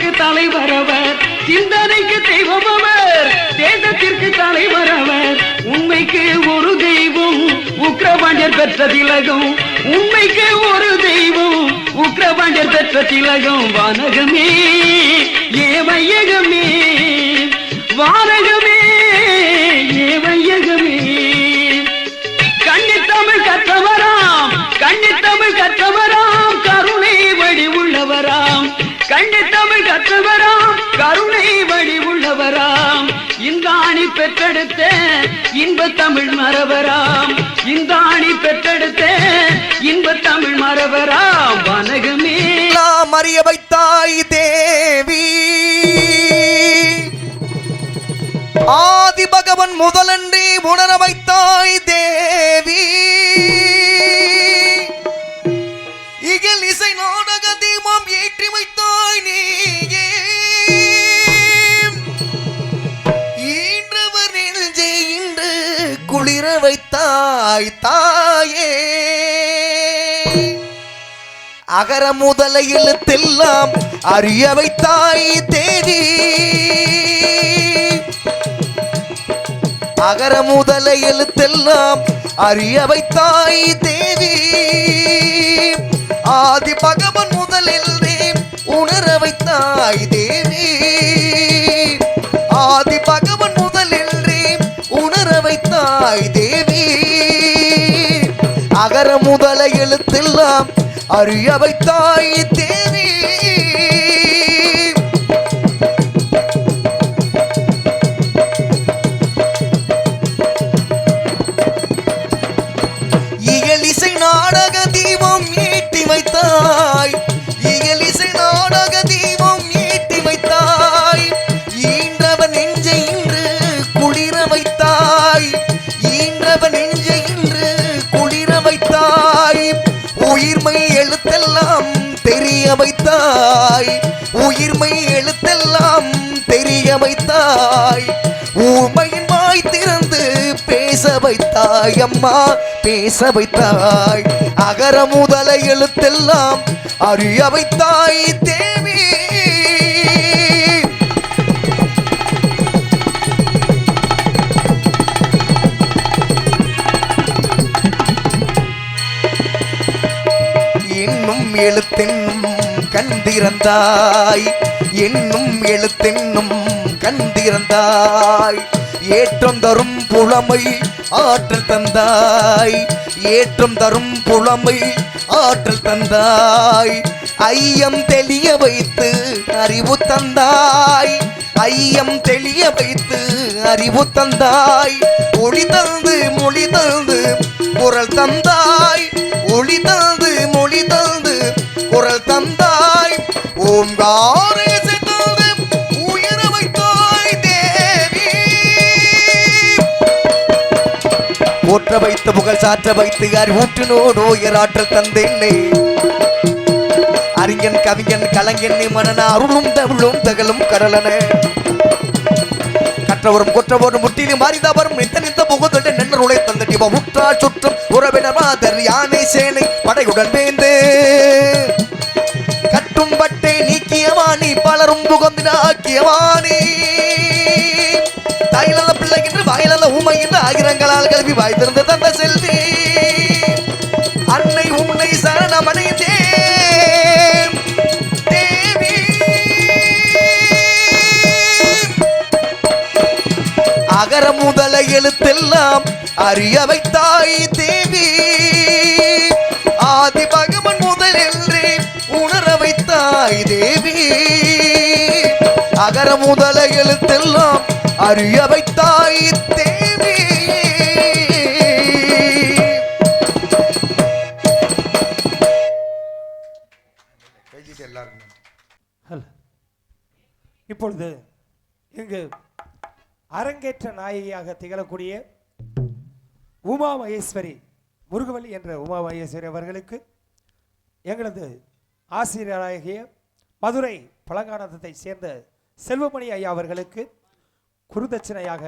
தேசத்திற்கு தலைவர் அவர், சிந்தனைக்கு தெய்வம் அவர், தேசத்திற்கு தலைவர் அவர். உண்மைக்கு ஒரு தெய்வம் உக்கிரபாண்டியர் பெற்ற திலகம், உண்மைக்கு ஒரு தெய்வம் உக்கிரபாண்டியர் பெற்ற திலகம். வானகமே ஏமையகமே, வானகமே ஏமையகமே. கன்னித்தமிழ் கற்றவராம், கன்னித்தமிழ் கற்றவராம், கருணை வழி உள்ளவராம். கன்னித்தமிழ் கற்றவராம், கருணை வழி உள்ளவராம். இந்தாணி பெற்றெடுத்த இன்பத் தமிழ் மறவராம், இந்தாணி பெற்றெடுத்த இன்பத் தமிழ் மறவராம். வனகமே அறிய வைத்தாய் தேவி, ஆதி பகவன் முதலன்றி உணர வைத்தாய் தேவி. இகில் இசை நாடக தீபம் ஏற்றி வைத்தாய் நீயே, ஈன்றவர் நெஞ்சை இன்று குளிர வைத்தாய் தாயே. அகர முதல எழுத்தெல்லாம் அறிய வைத்தாய் தேவி, அகர முதல எழுத்தெல்லாம் அறிய வைத்தாய் தேவி. ஆதி பகவன் முதலில் உணர வைத்தாய் தேவி, ஆதி பகவன் முதலில் உணர வைத்தாய் தேவி. அகர முதல எழுத்தெல்லாம் அறிய வைத்தாய் தேவி. இயலிசை நாடக தீபம் ஏற்றி வைத்தாய், இயலிசை நாடக தீபம் ஏற்றி வைத்தாய். ஈன்றவன் நெஞ்சை இன்று குளிர வைத்தாய், ஈன்றவன் நெஞ்சை இன்று குளிர வைத்தாய். உயிர்மை எழுத்தெல்லாம் தெரிய வைத்தாய், உயிர்மை எழுத்தெல்லாம் தெரிய வைத்தாய். ஊமையின் வாய் திறந்து பேச வைத்தாய் அம்மா, பேச வைத்தாய். அகர முதல எழுத்தெல்லாம் அறிய வைத்தாய் தேவி. என்னும் எழுத்தென்னும் கண்டிருந்தாய், என்னும் எழுத்தென்னும் கண்டிருந்தாய். ஏற்றம் தரும் புலமை ஆற்றல் தந்தாய், ஏற்றம் தரும் புலமை ஆற்றல் தந்தாய். ஐயம் தெளிய வைத்து அறிவு தந்தாய், ஐயம் தெளிய வைத்து அறிவு தந்தாய். ஒளி தந்து மொழி தந்து குரல் தந்தாய், ஒளி தந்து மொழி தந்து குரல் தந்தாய். ஓங்கார இசைத்தந்து உயர வைத்தாய் தேவி. போற்ற வைத்து புகழ் சாற்ற வைத்து அறிவூற்றினோடு உயராற்றல் தந்தேன்னே. அறிஞன் கவிஞன் கலைஞன் மனன அருளும் தவிழும் தகலும் கடலன. கற்றவரும் கொற்றவரும் முட்டிலும் மாறிதவரும் நித்த நித்த புகுதொண்டு நின்றுளை தந்தடி முற்றால் சுற்றும் உறவினர் மாதர் யானை சேனை படையுடன் வேந்து. கட்டும் பட்டை நீக்கியவாணி பலரும் புகந்தினாக்கியவாணி. தாயிலாத பிள்ளை என்று வாயிலாத ஊமை என்று ஆயிரங்களால் கல்வி வாய்த்திருந்து தந்த செல்வி. அன்னை உன்னை சரணமடைந்தேன் தேவி. அகர முதல எழுத்தெல்லாம் அறிய வைத்தாய் தேவி. ஆதி பகவன் முதல் என்று உணர வைத்தாய் தேவி. அகர முதல எழுத்தெல்லாம் அறிய வைத்தாய் தேவி. இப்பொழுது இங்கு அரங்கேற்ற நாயகியாக திகழக்கூடிய உமா மகேஸ்வரி முருகவல்லி என்ற உமா மகேஸ்வரி அவர்களுக்கு எங்களது ஆசிரியராகிய மதுரை பழங்கானத்தை சேர்ந்த செல்வமணி ஐயா அவர்களுக்கு குருதட்சணையாக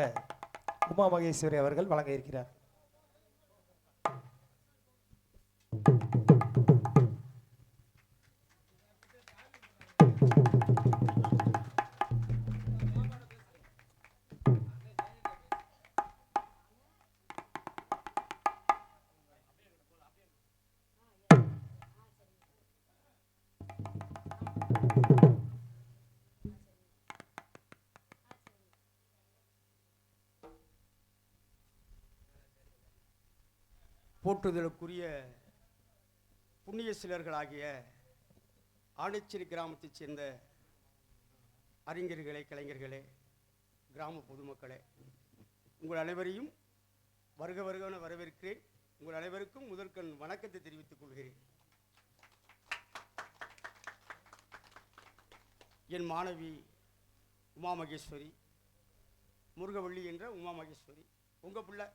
உமா மகேஸ்வரி அவர்கள் வழங்க இருக்கிறார். போற்றுதலுக்குரிய புண்ணிய சிலர்களாகிய ஆணைச்சேரி கிராமத்தைச் சேர்ந்த அறிஞர்களே, கலைஞர்களே, கிராம பொதுமக்களே, உங்கள் அனைவரையும் வருக வருகவென வரவேற்கிறேன். உங்கள் அனைவருக்கும் முதற்கண் வணக்கத்தை தெரிவித்துக் கொள்கிறேன். என் மாணவி உமா மகேஸ்வரி, முருகவள்ளி என்ற உமா மகேஸ்வரி. உங்கள் பிள்ளை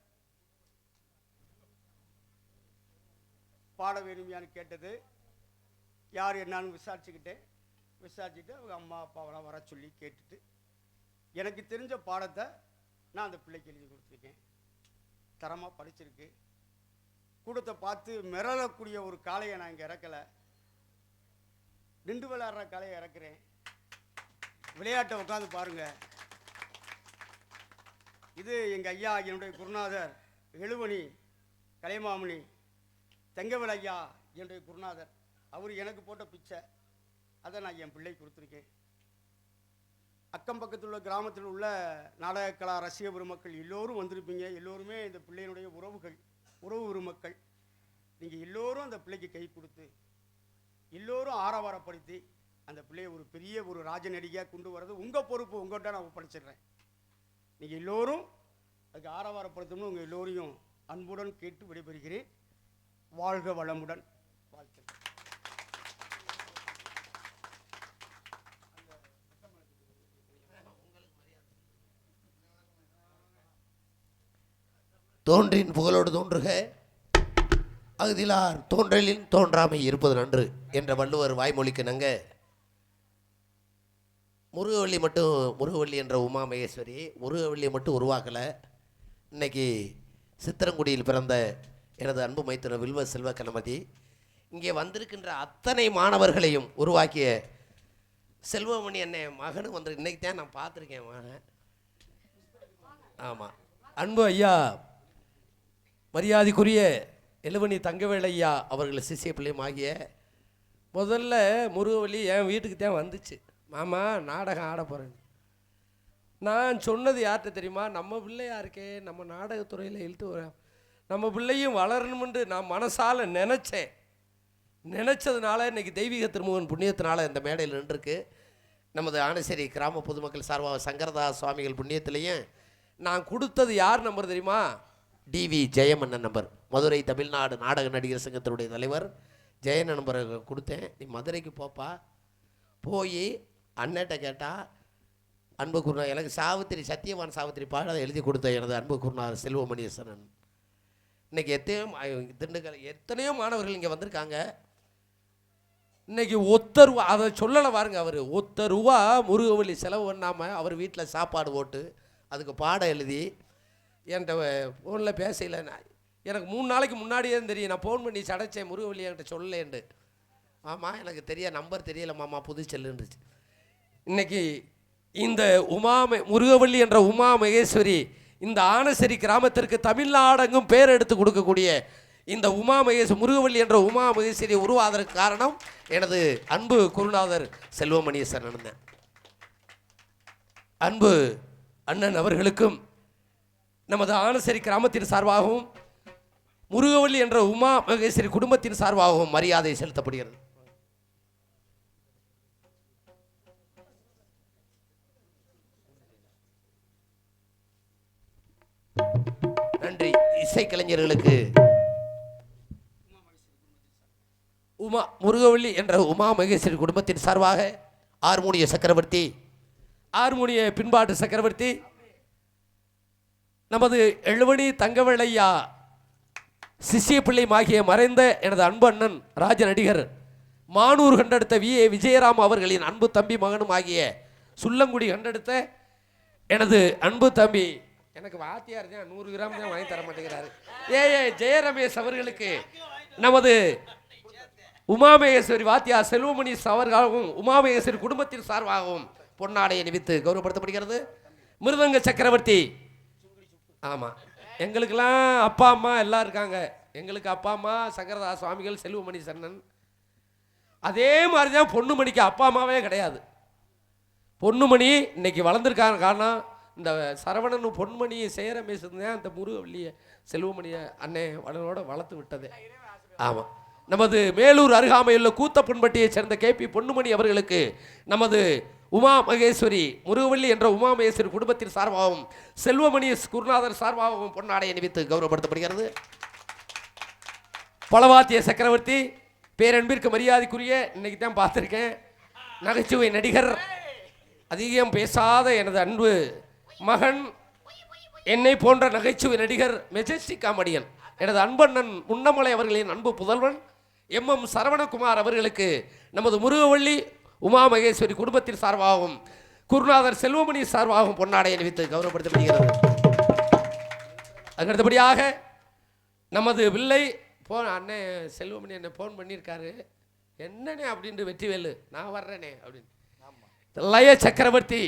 பாட வேணுமையான்னு கேட்டது. யார் என்னான்னு விசாரிச்சுட்டு அவங்க அம்மா அப்பாவெல்லாம் வர சொல்லி கேட்டுட்டு எனக்கு தெரிஞ்ச பாடத்தை நான் அந்த பிள்ளைக்கு எழுதி கொடுத்துருக்கேன். தரமாக படிச்சிருக்கு. கூடத்தை பார்த்து மிரளக்கூடிய ஒரு காளையை நான் இங்கே இறக்கலை, நின்று விளையாடுற காளையை இறக்குறேன். விளையாட்டை உட்காந்து பாருங்க. இது எங்கள் ஐயா, என்னுடைய குருநாதர் எழுமணி கலைமாமணி தங்கவேல் ஐயா, என்னுடைய குருநாதர். அவர் எனக்கு போட்ட பிச்சை, அதை நான் என் பிள்ளைக்கு கொடுத்துருக்கேன். அக்கம் பக்கத்தில் உள்ள கிராமத்தில் உள்ள நாடகக்கலா ரசிக பெருமக்கள் எல்லோரும் வந்திருப்பீங்க. எல்லோருமே இந்த பிள்ளையினுடைய உறவு பெருமக்கள். நீங்கள் எல்லோரும் அந்த பிள்ளைக்கு கை கொடுத்து எல்லோரும் ஆரவாரப்படுத்தி அந்த பிள்ளையை ஒரு பெரிய ஒரு ராஜ நடிகையாக கொண்டு வர்றது உங்கள் பொறுப்பு. உங்கள்கிட்ட நான் ஒப்படைச்சிடுறேன். நீங்கள் எல்லோரும் அதுக்கு ஆரவாரப்படுத்தணும்னு உங்கள் எல்லோரையும் அன்புடன் கேட்டு விடைபெறுகிறேன். வாழ்க வளமுடன். வாழ்த்துக்கள். தோன்றின் புகழோடு தோன்றுக, அகுதிலார் தோன்றலின் தோன்றாமை இருப்பது நன்று என்ற வள்ளுவர் வாய்மொழிக்கு நங்க முருகவள்ளி என்ற உமா மகேஸ்வரி முருகவள்ளியை மட்டும் உருவாக்கலை. இன்னைக்கு சித்திரங்குடியில் பிறந்த எனது அன்பு மைத்துனர் வில்வ செல்வ கணபதி இங்கே வந்திருக்கின்ற அத்தனை மாணவர்களையும் உருவாக்கிய செல்வமணி என்னை மகனும் வந்து இன்னைக்கு தான் நான் பார்த்துருக்கேன் மகன். ஆமாம், அன்பு ஐயா மரியாதைக்குரிய எழுவணி தங்கவேல் ஐயா அவர்கள் சிசிய பிள்ளையும் ஆகிய முதல்ல முருகவள்ளி என் வீட்டுக்கு தான் வந்துச்சு. மாமா நாடகம் ஆட போகிறேன். நான் சொன்னது யார்கிட்ட தெரியுமா? நம்ம பிள்ளையா இருக்கே, நம்ம நாடகத்துறையில் இழுத்து வரேன், நம்ம பிள்ளையும் வளரணும்னு நான் மனசால் நினச்சதுனால இன்றைக்கி தெய்வீக திருமுகன் புண்ணியத்தினால இந்த மேடையில் நின்றுருக்கு. நமது ஆனசேரி கிராம பொதுமக்கள் சார்பாக சங்கரதாஸ் சுவாமிகள் புண்ணியத்திலையும் நான் கொடுத்தது யார் நம்பர் தெரியுமா? TV Jayamannan number. மதுரை தமிழ்நாடு நாடக நடிகர் சங்கத்தினுடைய தலைவர் ஜெயன் நம்பரை கொடுத்தேன். நீ மதுரைக்கு போப்பா, போய் அண்ணன்ட்ட கேட்டால் அன்பு குருநா எனக்கு சத்தியவான் சாவித்திரி பாட எழுதி கொடுத்த எனது அன்பு குருநாதர் செல்வமணியசனன். இன்றைக்கி எத்தனையோ மாணவர்கள் இங்கே வந்திருக்காங்க. இன்றைக்கி ஒத்தருவா அதை சொல்லலை பாருங்க. அவர் ஒத்தருவா முருகவள்ளி செலவு பண்ணாமல் அவர் வீட்டில் சாப்பாடு போட்டு அதுக்கு பாடம் எழுதி என்கிட்ட ஃபோனில் பேசல. எனக்கு 3 நாளைக்கு முன்னாடியே தெரியும். நான் ஃபோன் பண்ணி சடைச்சேன், முருகவள்ளி என்கிட்ட சொல்லலேன்ட்டு. மாமா எனக்கு நம்பர் தெரியலை மாமா, புது செல்லுன்றுச்சு. இன்றைக்கி இந்த முருகவள்ளி என்ற உமா மகேஸ்வரி இந்த ஆனசேரி கிராமத்திற்கு தமிழ்நாடெங்கும் பேர் எடுத்து கொடுக்கக்கூடிய இந்த முருகவள்ளி என்ற உமா மகேஸ்வரி உருவாவதற்கு காரணம் எனது அன்பு குருநாதர் செல்வமணியசன். அன்பு அண்ணன் அவர்களுக்கும் நமது ஆனசேரி கிராமத்தின் சார்பாகவும் முருகவள்ளி என்ற உமா மகேஸ்வரி குடும்பத்தின் சார்பாகவும் மரியாதை செலுத்தப்படுகிறது. நன்றி. இசைக்கலைஞர்களுக்கு முருகவள்ளி என்ற உமா மகேஸ்வரி குடும்பத்தின் சார்பாக ஹார்மோனிய சக்கரவர்த்தி, ஹார்மோனிய பின்பாட்டு சக்கரவர்த்தி நமது எழுவணி தங்கவேல் ஐயா சிசிய பிள்ளையுமாகிய மறைந்த எனது அன்பு அண்ணன் ராஜ நடிகர் மானூர் கண்டெடுத்த VA விஜயராம் அவர்களின் அன்பு தம்பி மகனும் ஆகிய சுள்ளங்குடி கண்டெடுத்த எனது அன்பு தம்பி, எனக்கு வாத்தியார் தான் 100 கிராம் தான் வாங்கி தர மாட்டேங்கிறாரு, ஜெயரமேஷ் அவர்களுக்கு நமது உமாமகேஸ்வரி வாத்தியார் செல்வமணி அவர்களும் உமாமகேஸ்வரி குடும்பத்தின் சார்பாகவும் பொன்னாடையை நிவித்து கௌரவப்படுத்தப்படுகிறது. மிருதங்க சக்கரவர்த்தி, ஆமாம், எங்களுக்கெல்லாம் அப்பா அம்மா எல்லாம் இருக்காங்க. எங்களுக்கு அப்பா அம்மா சங்கரதாஸ் சுவாமிகள் செல்வமணி சன்னன். அதே மாதிரி தான் பொண்ணுமணிக்கு அப்பா அம்மாவே கிடையாது. பொண்ணுமணி இன்னைக்கு வளர்ந்துருக்காங்க. காரணம் இந்த சரவணனும் பொன்மணியை சேர மேசுதான் அந்த முருகவள்ளியை செல்வமணியை அண்ணே வளனோட வளர்த்து விட்டது. ஆமாம், நமது மேலூர் அருகாமையுள்ள கூத்தப்பன்பட்டியை சேர்ந்த KP பொன்னுமணி அவர்களுக்கு நமது உமா மகேஸ்வரி முருகவள்ளி என்ற உமா மகேஸ்வரி குடும்பத்தின் சார்பாகவும் செல்வமணி குருநாதர் சார்பாகவும் பொன்னாடை அணிவித்து கௌரவப்படுத்தப்படுகிறது. பலவாத்திய சக்கரவர்த்தி பேரன்பிற்கு மரியாதைக்குரிய, இன்னைக்கு தான் பார்த்துருக்கேன், நகைச்சுவை நடிகர், அதிகம் பேசாத எனது அன்பு மகன், என்னை போன்ற நகைச்சுவை நடிகர், மெஜஸ்டிக் காமெடியன் எனது அன்பண்ணன் முன்னமலை அவர்களின் அன்பு புதல்வன் MM சரவணகுமார் அவர்களுக்கு நமது முருகவள்ளி உமா மகேஸ்வரி குடும்பத்தின் சார்பாகவும் குருநாதர் செல்வமணி சார்பாகவும் பொன்னாடை அணிவித்து கௌரவப்படுத்தப்படுகிறது. அதுக்கடுத்தபடியாக நமது பிள்ளை அண்ணே செல்வமணி என்னை ஃபோன் பண்ணியிருக்காரு, என்னண்ணே அப்படின்ட்டு வெற்றிவேலு நான் வர்றேனே அப்படின்னு. லய சக்கரவர்த்தி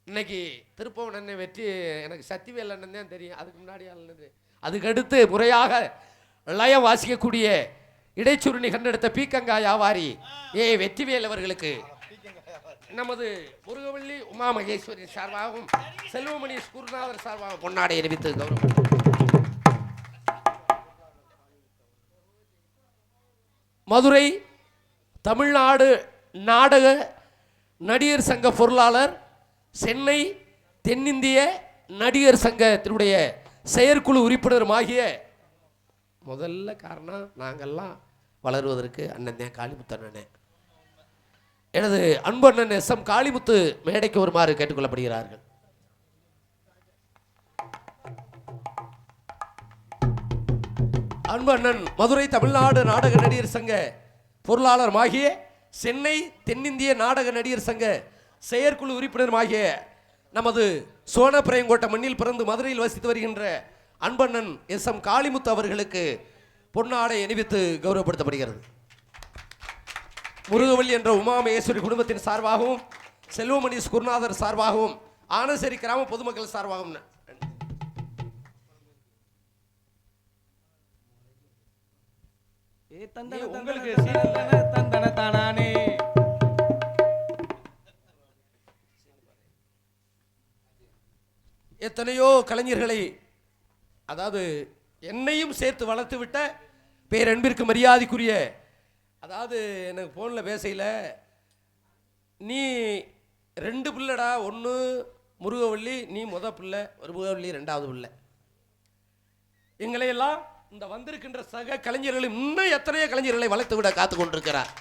இன்னைக்கு திருப்பவன் அண்ணன் வெற்றி, எனக்கு சத்திவேல் அண்ணன் தான் தெரியும், அதுக்கு முன்னாடி ஆளுநது. அதுக்கடுத்து முறையாக லயம் வாசிக்கக்கூடிய இடைச்சுருணி கண்டெடுத்த பீக்கங்கா வியாபாரி வெற்றிவேல் அவர்களுக்கு நமது முருகவள்ளி உமா மகேஸ்வரி சார்பாகவும் செல்வமணி குருநாதர் சார்பாகவும் பொன்னாடை அணிவித்து கௌரவம். மதுரை தமிழ்நாடு நாடக நடிகர் சங்க பொருளாளர், சென்னை தென்னிந்திய நடிகர் சங்கத்தினுடைய செயற்குழு உறுப்பினருமாகிய முதல்ல காரணம் நாங்கள்லாம் வளருவதற்கு அண்ணன் தான் காளிமுத்து அண்ணனே. எனது அன்பு அண்ணன் SM காளிமுத்து மேடைக்கு வருமாறு கேட்டுக்கொள்ளப்படுகிறார்கள். அன்பு அண்ணன் மதுரை தமிழ்நாடு நாடக நடிகர் சங்க பொருளாளருமாகிய சென்னை தென்னிந்திய நாடக நடிகர் சங்க செயற்குழு உறுப்பினருமாகிய நமது சோனப்பிரையங்கோட்டை மண்ணில் பிறந்து மதுரையில் வசித்து வருகின்ற அன்பண்ணன் SM காளிமுத்து அவர்களுக்கு பொன்னாடை அணிவித்து கௌரவப்படுத்தப்படுகிறது. முருகவள்ளி என்ற உமா மகேஸ்வரி குடும்பத்தின் சார்பாகவும் செல்வமணி குருநாதர் சார்பாகவும் ஆனசேரி கிராம பொதுமக்கள் சார்பாகவும் உங்களுக்கு எத்தனையோ கலைஞர்களை, அதாவது என்னையும் சேர்த்து வளர்த்து விட்ட பேரன்பிற்கு மரியாதைக்குரிய, அதாவது எனக்கு ஃபோனில் பேசையில் நீ 2 பிள்ளைடா, 1 முருகவள்ளி, நீ பிள்ளை, முருகவள்ளி 2வது பிள்ளை. எங்களையெல்லாம் இந்த வந்திருக்கின்ற சக கலைஞர்களும் இன்னும் எத்தனையோ கலைஞர்களை வளர்த்து விட காத்து கொண்டிருக்கிறார்.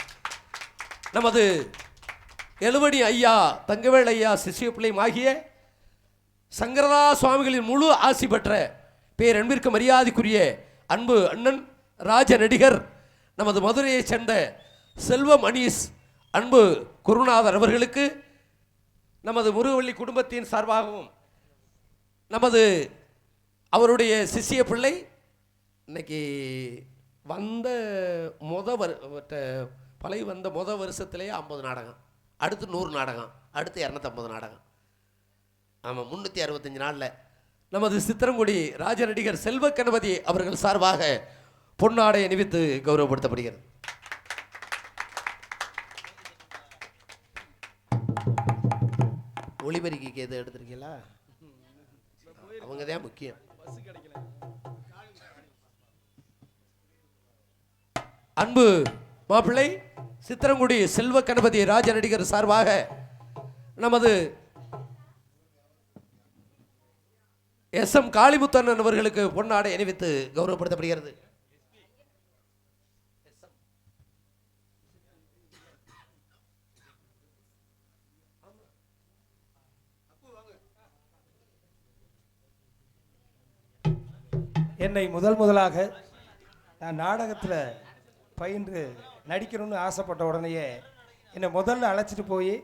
நமது எழுவடி ஐயா தங்கவேல் ஐயா சிசிய பிள்ளையும் ஆகிய சங்கரதா சுவாமிகளின் முழு ஆசி பெற்ற பேரன்பிற்கு மரியாதைக்குரிய அன்பு அண்ணன் ராஜ நடிகர் நமது மதுரையை சேர்ந்த செல்வமணீஷ் அன்பு குருநாதர் அவர்களுக்கு நமது முருகவள்ளி குடும்பத்தின் சார்பாகவும் நமது அவருடைய சிசிய பிள்ளை இன்னைக்கு வந்த பழைய வந்த வருஷத்துலேயே 50 நாடகம், அடுத்து 100 நாடகம், அடுத்து 250 நாடகம். ஆமாம், 365 நாளில் நமது சித்திரங்குடி ராஜ நடிகர் செல்வ கணபதி அவர்கள் சார்பாக பொன்னாடை அணிவித்து கௌரவப்படுத்தப்படுகிறது. ஒளிபெருக்கிக்கு எது எடுத்திருக்கீங்களா? அவங்க தான் முக்கியம். அன்பு மாப்பிள்ளை சித்திரங்குடி செல்வ கணபதி ராஜ நடிகர் சார்பாக நமது SM காளிமுத்தண்ணன் அவர்களுக்கு பொன்னாடை அணிவித்து கௌரவப்படுத்தப்படுகிறது. என்னை முதலாக நான் நாடகத்தில் பயின்று நடிக்கணும்னு ஆசைப்பட்ட உடனேயே என்னை முதல்ல அழைச்சிட்டு போய்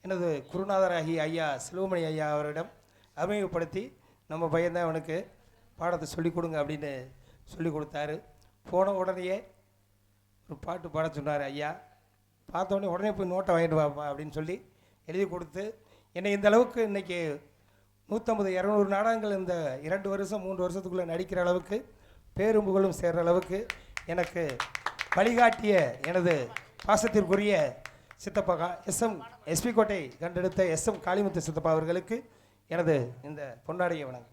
எனது குருநாதராகி ஐயா செல்வமணி ஐயா அவரிடம் அறிமுகப்படுத்தி, நம்ம பையன்தான் அவனுக்கு பாடத்தை சொல்லிக் கொடுங்க அப்படின்னு சொல்லி கொடுத்தாரு. போன உடனேயே ஒரு பாட்டு பாட சொன்னார் ஐயா. பார்த்தோடனே உடனே போய் நோட்டை வாங்கிட்டு வாப்பா அப்படின்னு சொல்லி எழுதி கொடுத்து என்னை இந்த அளவுக்கு இன்றைக்கி 150-200 நாடகங்கள் இந்த 2 வருஷம் 3 வருஷத்துக்குள்ளே நடிக்கிற அளவுக்கு பேரும் புகழும் சேர்கிற அளவுக்கு எனக்கு வழிகாட்டிய எனது பாசத்திற்குரிய சித்தப்பா எஸ்பி கோட்டை கண்டெடுத்த காளிமுத்து சித்தப்பா அவர்களுக்கு எனது இந்த பொன்னாடியை வணக்கம்.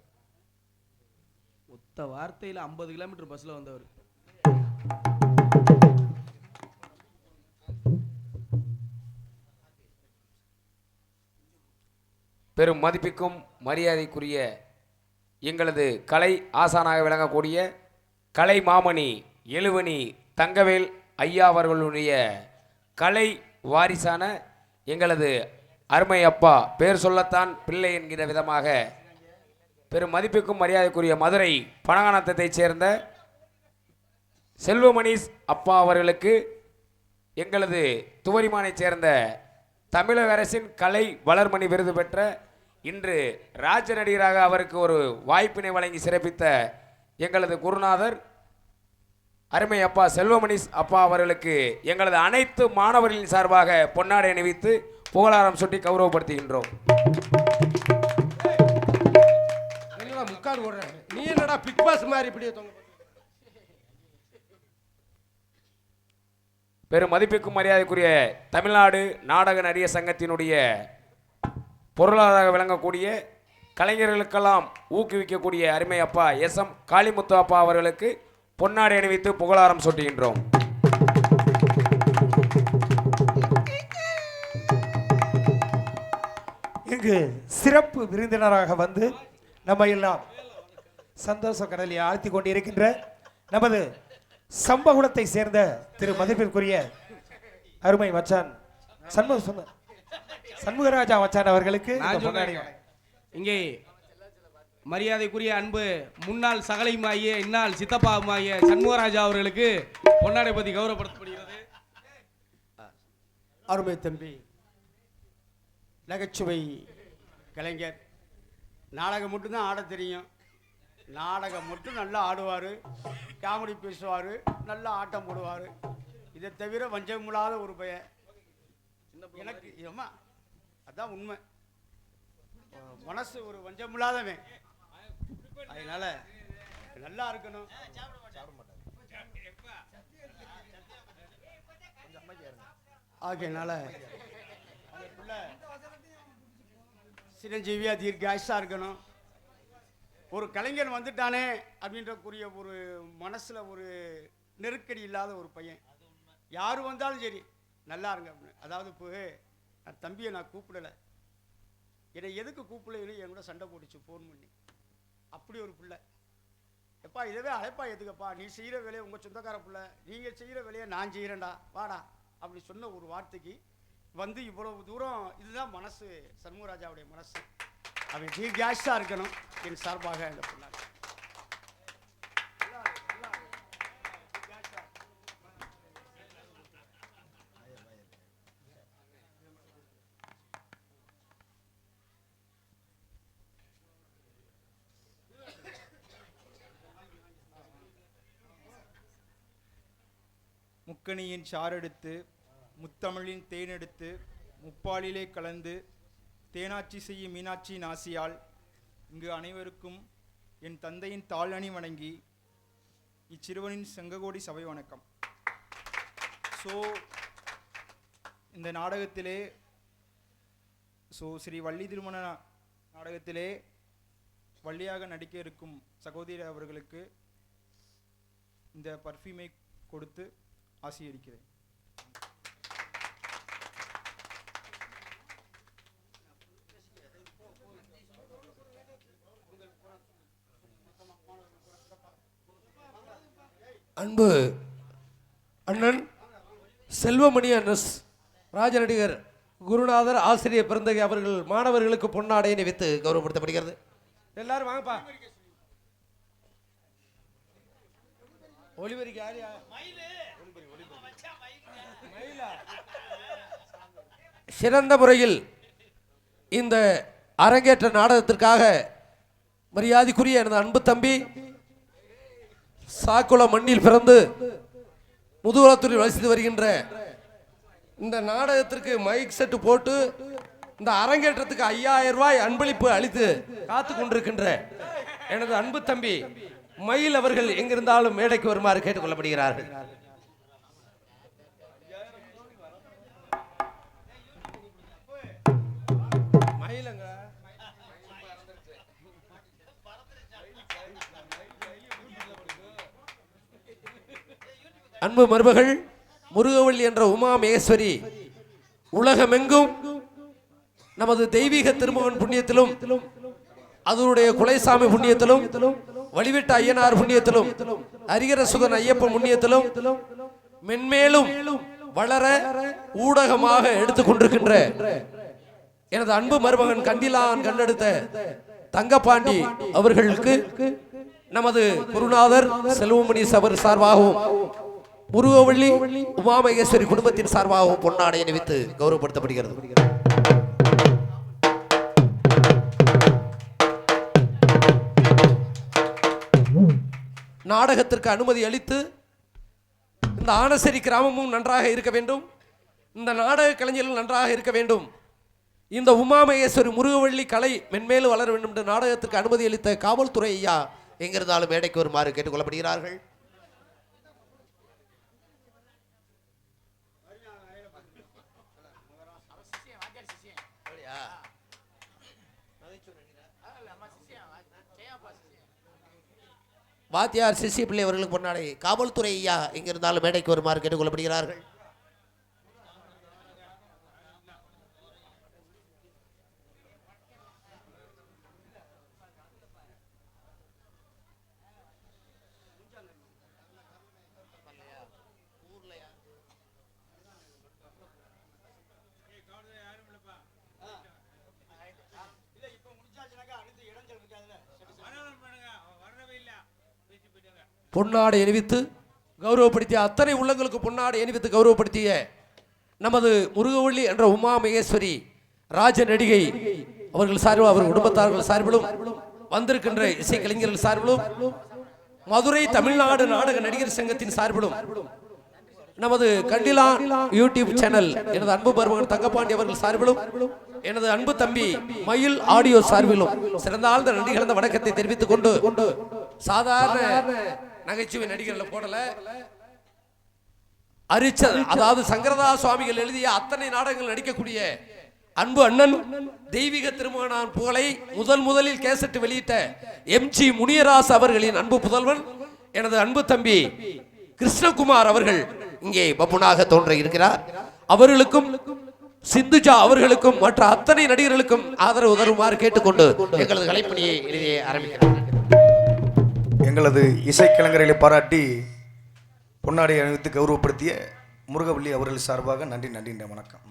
ஒத்த வார்த்தையில் 50 கிலோமீட்டர் பஸ்ல வந்தவர். பெரும் மதிப்புக்கும் மரியாதைக்குரிய எங்களது கலை ஆசானாக விளங்கக்கூடிய கலை மாமணி எழுவணி தங்கவேல் ஐயா அவர்களுடைய கலை வாரிசான எங்களது அருமை அப்பா பேர் சொல்லத்தான் பிள்ளை என்கிற விதமாக பெரும் மதிப்புக்கும் மரியாதைக்குரிய மதுரை பனகானத்தைச் சேர்ந்த செல்வமணிஸ் அப்பா அவர்களுக்கு எங்களது துவரிமானைச் சேர்ந்த தமிழக அரசின் கலை வளர்மணி விருது பெற்ற இன்று ராஜ நடிகராக அவருக்கு ஒரு வாய்ப்பினை வழங்கி சிறப்பித்த எங்களது குருநாதர் அருமை அப்பா செல்வமணிஸ் அப்பா அவர்களுக்கு எங்களது அனைத்து மாணவர்களின் சார்பாக பொன்னாடை அணிவித்து புகழாரம் சுட்டி கௌரவப்படுத்துகின்றோம். முக்காடு ஓடுறேன், நீ என்னடா பிக் பாஸ் மாதிரி இப்படியே தொங்க. பெரும் மதிப்புக்கும் மரியாதைக்குரிய தமிழ்நாடு நாடக நடிகர் சங்கத்தினுடைய பொருளாதார விளங்கக்கூடிய கலைஞர்களுக்கெல்லாம் ஊக்குவிக்கக்கூடிய அருமை அப்பா காளிமுத்து அப்பா அவர்களுக்கு பொன்னாடை அணிவித்து புகழாரம் சூட்டுகின்றோம். இங்கு சிறப்பு விருந்தினராக வந்து நம்ம எல்லாம் சந்தோஷ கடலில் ஆழ்த்தி கொண்டிருக்கின்ற நமது சம்பகுலத்தை சேர்ந்த திரு மதிப்பிற்குரிய அருமை மச்சான் சண்முகராஜா மச்சான் அவர்களுக்கு இங்கே மரியாதைக்குரிய அன்பு முன்னாள் சகலையுமாகிய இந்நாள் சித்தப்பாவுமாகிய சண்முகராஜா அவர்களுக்கு பொன்னாடை பற்றி கௌரவப்படுத்தப்படுகிறது. அருமை தம்பி நகைச்சுவை கலைஞர், நாடகம் மட்டும்தான் ஆட தெரியும். நாடகம் மட்டும் நல்லா ஆடுவார், காமெடி பேசுவார், நல்லா ஆட்டம் போடுவார். இதை தவிர வஞ்சமில்லாத ஒரு பையன் எனக்கு. அம்மா அதான் உண்மை, மனசு ஒரு வஞ்சமில்லாதவன். அதனால நல்லா இருக்கணும். ஆகையினால சிரஞ்சீவியா தீர்க்காயுசா இருக்கணும். ஒரு கலைஞன் வந்துட்டானே அப்படின்றக்குரிய ஒரு மனசுல ஒரு நெருக்கடி இல்லாத ஒரு பையன். யாரு வந்தாலும் சரி நல்லா இருங்க அப்படின்னு. அதாவது இப்போ நான் தம்பியை நான் கூப்பிடலை, என்னை எதுக்கு கூப்பிடல என் கூட சண்டை போட்டுச்சு ஃபோன் பண்ணி. அப்படி ஒரு பிள்ளை. எப்பா இதவே அழைப்பா எதுக்கப்பா, நீ செய்கிற வேலையை உங்கள் சொந்தக்கார பிள்ளை, நீங்கள் செய்கிற வேலையை நான் செய்கிறேன்டா வாடா அப்படி சொன்ன ஒரு வார்த்தைக்கு வந்து இவ்வளவு தூரம். இதுதான் மனசு, சண்முகராஜாவுடைய மனசு. அவன் தீர்காயுசா இருக்கணும் என் சார்பாக இந்த பிள்ளை. முக்கணியின் சாரெடுத்து முத்தமிழின் தேனெடுத்து முப்பாலிலே கலந்து தேனாட்சி செய்யும் மீனாட்சி நாசியால் இங்கு அனைவருக்கும் என் தந்தையின் தாழ்அணி வணங்கி இச்சிறுவனின் செங்ககோடி சபை வணக்கம். இந்த நாடகத்திலே ஸ்ரீ வள்ளி திருமண நாடகத்திலே வள்ளியாக நடிக்க இருக்கும் சகோதரி அவர்களுக்கு இந்த பர்ஃப்யூமை கொடுத்து ஆசிரியக்கிறேன். அன்பு அண்ணன் செல்வமணி அண்ணஸ் ராஜநடிகர் குருநாதர் ஆசிரியர் பிறந்தகை அவர்கள் மாணவர்களுக்கு பொன்னாடை அணிவித்து கௌரவப்படுத்தப்படுகிறது. எல்லாரும் வாங்கப்பா. ஒளிவரிக்கு யாரியா? சிறந்த முறையில் இந்த அரங்கேற்ற நாடகத்திற்காக மரியாதைக்குரிய எனது அன்பு தம்பி சாக்குள மண்ணில் பிறந்து முதுகுளத்தூரில் வசித்து வருகின்ற இந்த நாடகத்திற்கு மைக் செட்டு போட்டு இந்த அரங்கேற்றத்துக்கு 5000 ரூபாய் அன்பளிப்பு அளித்து காத்து கொண்டிருக்கின்ற எனது அன்பு தம்பி மயில் அவர்கள் எங்கிருந்தாலும் மேடைக்கு வருமாறு கேட்டுக்கொள்ளப்படுகிறார்கள். அன்பு மருமகள் முருகவள்ளி என்ற உமா மகேஸ்வரி உலகமெங்கும் நமது தெய்வீக திருமகன் புண்ணியத்திலும் அதனுடைய குலைசாமி புண்ணியத்திலும் வழிவிட்ட ஐயனார் புண்ணியத்திலும் ஹரிகர சுதன் ஐயப்பன் புண்ணியத்திலும் மென்மேலும் வளர ஊடகமாக எடுத்துக் கொண்டிருக்கின்ற எனது அன்பு மருமகன் கண்டிலான் கண்டெடுத்த தங்கப்பாண்டி அவர்களுக்கு நமது குருநாதர் செல்வமணி சபர் சார்பாகவும் முருகவள்ளி உமா மகேஸ்வரி குடும்பத்தின் சார்பாகவும் பொன்னாடை அணிவித்து கௌரவப்படுத்தப்படுகிறது. நாடகத்திற்கு அனுமதி அளித்து இந்த ஆனசேரி கிராமமும் நன்றாக இருக்க வேண்டும், இந்த நாடக கலைஞர்கள் நன்றாக இருக்க வேண்டும், இந்த உமா மகேஸ்வரி முருகவள்ளி கலை மென்மேலும் வளர வேண்டும் என்று நாடகத்திற்கு அனுமதி அளித்த காவல்துறை ஐயா எங்கிருந்தாலும் மேடைக்கு வருமாறு கேட்டுக்கொள்ளப்படுகிறார்கள். வாத்தியார் சிசி பிள்ளை அவர்களுக்கு பொன்னாடை காவல்துறை ஐயா எங்கிருந்தாலும் மேடைக்கு வருமாறு கேட்டுக்கொள்ளப்படுகிறார்கள். பொன்னாடை அணிவித்து கௌரவப்படுத்திய அத்தனை உள்ளங்களுக்கு பொன்னாடை அணிவித்து கௌரவப்படுத்திய நமது முருகவள்ளி என்ற உமா மகேஸ்வரி ராஜ நடிகை அவர்கள் சார்பிலும் அவர் குடும்பத்தார்கள் சார்பிலும் வந்திருக்கின்ற இசைக்கலைஞர்கள் சார்பிலும் மதுரை தமிழ்நாடு நாடக நடிகர் சங்கத்தின் சார்பிலும் நமது கண்டிலான் யூடியூப் சேனல் எனது அன்பு மருமகன் தங்கப்பாண்டி அவர்கள் சார்பிலும் எனது அன்பு தம்பி மயில் ஆடியோ சார்பிலும் சிறந்தாழ்ந்த நன்றி கலந்த வணக்கத்தை தெரிவித்துக் கொண்டு சாதாரண நகைச்சுவை நடிகர்கள் போடல, அதாவது சங்கரதா சுவாமிகள் எழுதிய அத்தனை நாடகங்கள் நடிக்கக்கூடிய அன்பு அண்ணன் தெய்வீக திருமகனான் புகழை முதலில் கேசட் வெளியிட்ட எம்ஜி முனியராஸ் அவர்களின் அன்பு புதல்வன் எனது அன்பு தம்பி கிருஷ்ணகுமார் அவர்கள் இங்கே பப்புனாக தோன்ற இருக்கிறார். அவர்களுக்கும் சிந்துஜா அவர்களுக்கும் மற்ற அத்தனை நடிகர்களுக்கும் ஆதரவு உதவுமாறு கேட்டுக்கொண்டு எங்களது கலைப்பணியை எழுதிய ஆரம்பிக்கிறார். எங்களது இசைக்கலைஞர்களை பாராட்டி பொன்னாடை அணிவித்து கௌரவப்படுத்திய முருகவள்ளி அவர்கள் சார்பாக நன்றி வணக்கம்.